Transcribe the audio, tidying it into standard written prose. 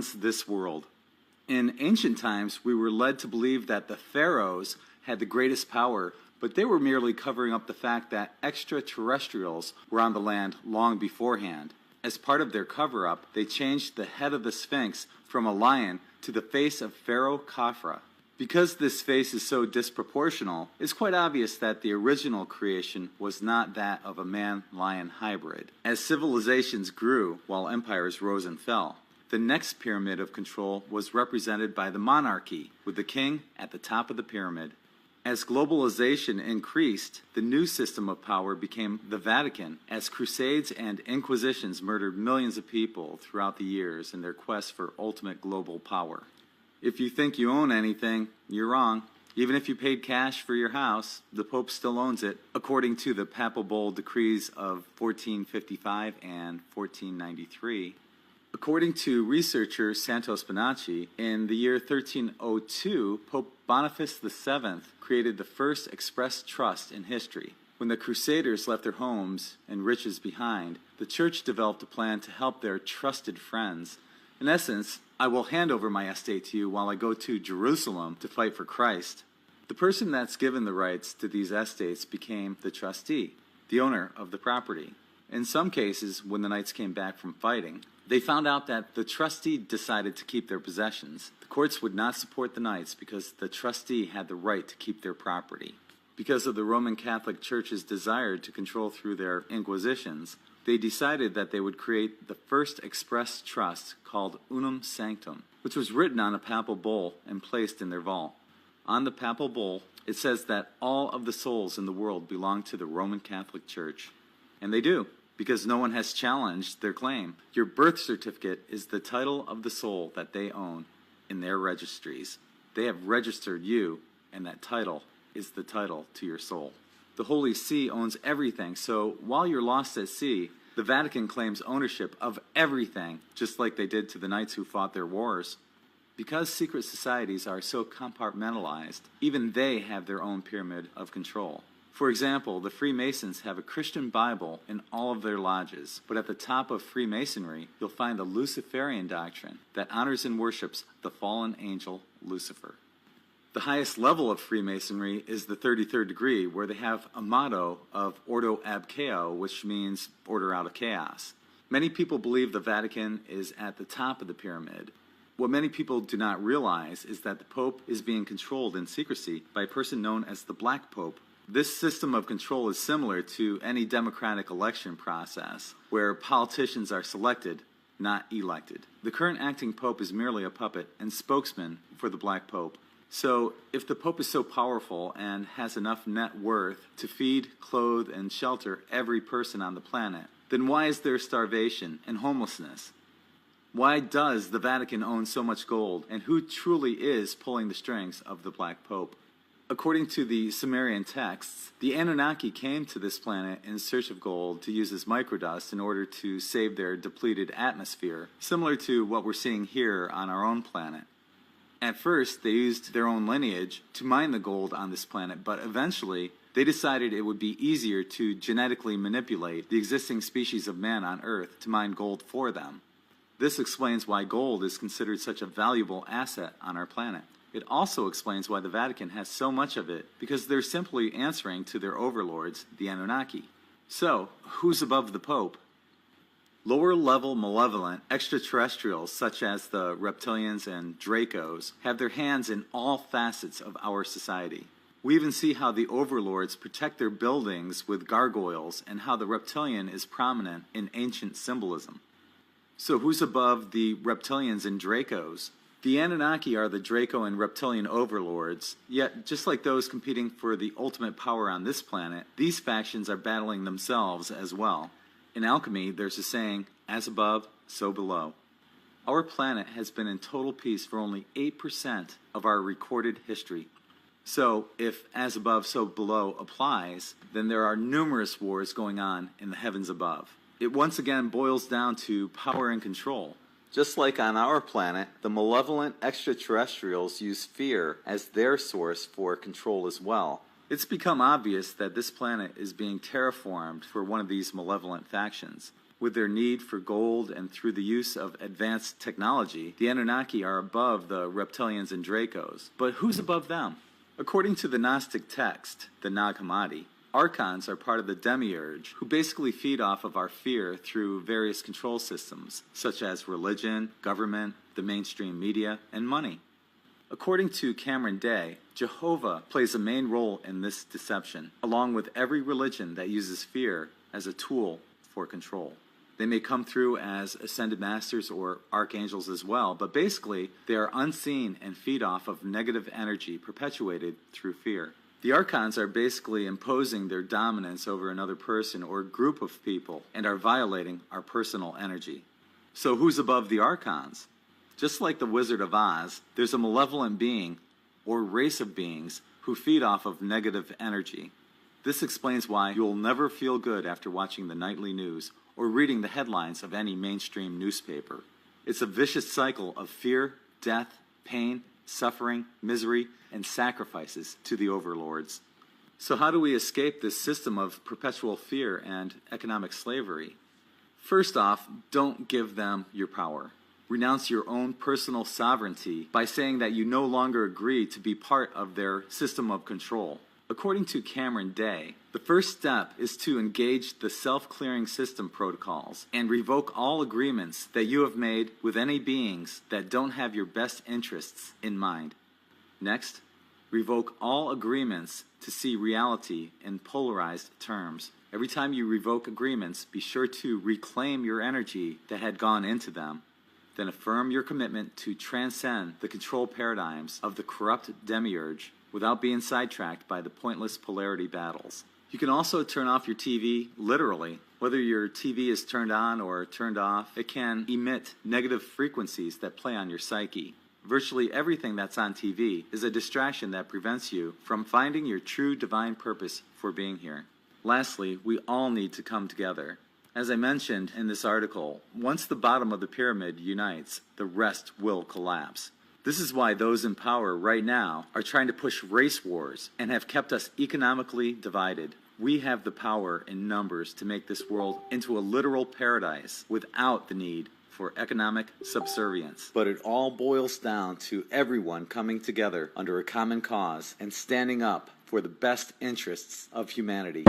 runs this world. In ancient times, we were led to believe that the pharaohs had the greatest power, but they were merely covering up the fact that extraterrestrials were on the land long beforehand. As part of their cover-up, they changed the head of the Sphinx from a lion to the face of Pharaoh Khafre. Because this face is so disproportional, it's quite obvious that the original creation was not that of a man-lion hybrid. As civilizations grew while empires rose and fell, the next pyramid of control was represented by the monarchy, with the king at the top of the pyramid. As globalization increased, the new system of power became the Vatican, as crusades and inquisitions murdered millions of people throughout the years in their quest for ultimate global power. If you think you own anything, you're wrong. Even if you paid cash for your house, the Pope still owns it, according to the Papal Bull decrees of 1455 and 1493. According to researcher Santo Spinacci, in the year 1302, Pope Boniface VII created the first express trust in history. When the Crusaders left their homes and riches behind, the Church developed a plan to help their trusted friends. In essence, I will hand over my estate to you while I go to Jerusalem to fight for Christ. The person that's given the rights to these estates became the trustee, the owner of the property. In some cases, when the knights came back from fighting, they found out that the trustee decided to keep their possessions. The courts would not support the knights because the trustee had the right to keep their property. Because of the Roman Catholic Church's desire to control through their inquisitions, they decided that they would create the first express trust called Unum Sanctum, which was written on a papal bull and placed in their vault. On the papal bull, it says that all of the souls in the world belong to the Roman Catholic Church. And they do, because no one has challenged their claim. Your birth certificate is the title of the soul that they own in their registries. They have registered you, and that title is the title to your soul. The Holy See owns everything, so while you're lost at sea, the Vatican claims ownership of everything, just like they did to the knights who fought their wars. Because secret societies are so compartmentalized, even they have their own pyramid of control. For example, the Freemasons have a Christian Bible in all of their lodges, but at the top of Freemasonry, you'll find the Luciferian doctrine that honors and worships the fallen angel Lucifer. The highest level of Freemasonry is the 33rd degree, where they have a motto of Ordo ab Chao, which means order out of chaos. Many people believe the Vatican is at the top of the pyramid. What many people do not realize is that the Pope is being controlled in secrecy by a person known as the Black Pope. This system of control is similar to any democratic election process, where politicians are selected, not elected. The current acting Pope is merely a puppet and spokesman for the Black Pope. So, if the Pope is so powerful and has enough net worth to feed, clothe, and shelter every person on the planet, then why is there starvation and homelessness? Why does the Vatican own so much gold, and who truly is pulling the strings of the Black Pope? According to the Sumerian texts, the Anunnaki came to this planet in search of gold to use as microdust in order to save their depleted atmosphere, similar to what we're seeing here on our own planet. At first, they used their own lineage to mine the gold on this planet, but eventually, they decided it would be easier to genetically manipulate the existing species of man on Earth to mine gold for them. This explains why gold is considered such a valuable asset on our planet. It also explains why the Vatican has so much of it, because they're simply answering to their overlords, the Anunnaki. So, who's above the Pope? Lower-level malevolent extraterrestrials such as the reptilians and Dracos have their hands in all facets of our society. We even see how the overlords protect their buildings with gargoyles and how the reptilian is prominent in ancient symbolism. So who's above the reptilians and Dracos? The Anunnaki are the Draco and reptilian overlords, yet just like those competing for the ultimate power on this planet, these factions are battling themselves as well. In alchemy, there's a saying, as above, so below. Our planet has been in total peace for only 8% of our recorded history. So, if as above, so below applies, then there are numerous wars going on in the heavens above. It once again boils down to power and control. Just like on our planet, the malevolent extraterrestrials use fear as their source for control as well. It's become obvious that this planet is being terraformed for one of these malevolent factions. With their need for gold and through the use of advanced technology, the Anunnaki are above the reptilians and Dracos. But who's above them? According to the Gnostic text, the Nag Hammadi, Archons are part of the Demiurge, who basically feed off of our fear through various control systems, such as religion, government, the mainstream media, and money. According to Cameron Day, Jehovah plays a main role in this deception, along with every religion that uses fear as a tool for control. They may come through as ascended masters or archangels as well, but basically they are unseen and feed off of negative energy perpetuated through fear. The Archons are basically imposing their dominance over another person or group of people and are violating our personal energy. So who's above the Archons? Just like the Wizard of Oz, there's a malevolent being or race of beings who feed off of negative energy. This explains why you'll never feel good after watching the nightly news or reading the headlines of any mainstream newspaper. It's a vicious cycle of fear, death, pain, suffering, misery, and sacrifices to the overlords. So how do we escape this system of perpetual fear and economic slavery? First off, don't give them your power. Renounce your own personal sovereignty by saying that you no longer agree to be part of their system of control. According to Cameron Day, the first step is to engage the self-clearing system protocols and revoke all agreements that you have made with any beings that don't have your best interests in mind. Next, revoke all agreements to see reality in polarized terms. Every time you revoke agreements, be sure to reclaim your energy that had gone into them. Then affirm your commitment to transcend the control paradigms of the corrupt demiurge without being sidetracked by the pointless polarity battles. You can also turn off your TV, literally. Whether your TV is turned on or turned off, it can emit negative frequencies that play on your psyche. Virtually everything that's on TV is a distraction that prevents you from finding your true divine purpose for being here. Lastly, we all need to come together. As I mentioned in this article, once the bottom of the pyramid unites, the rest will collapse. This is why those in power right now are trying to push race wars and have kept us economically divided. We have the power in numbers to make this world into a literal paradise without the need for economic subservience. But it all boils down to everyone coming together under a common cause and standing up for the best interests of humanity.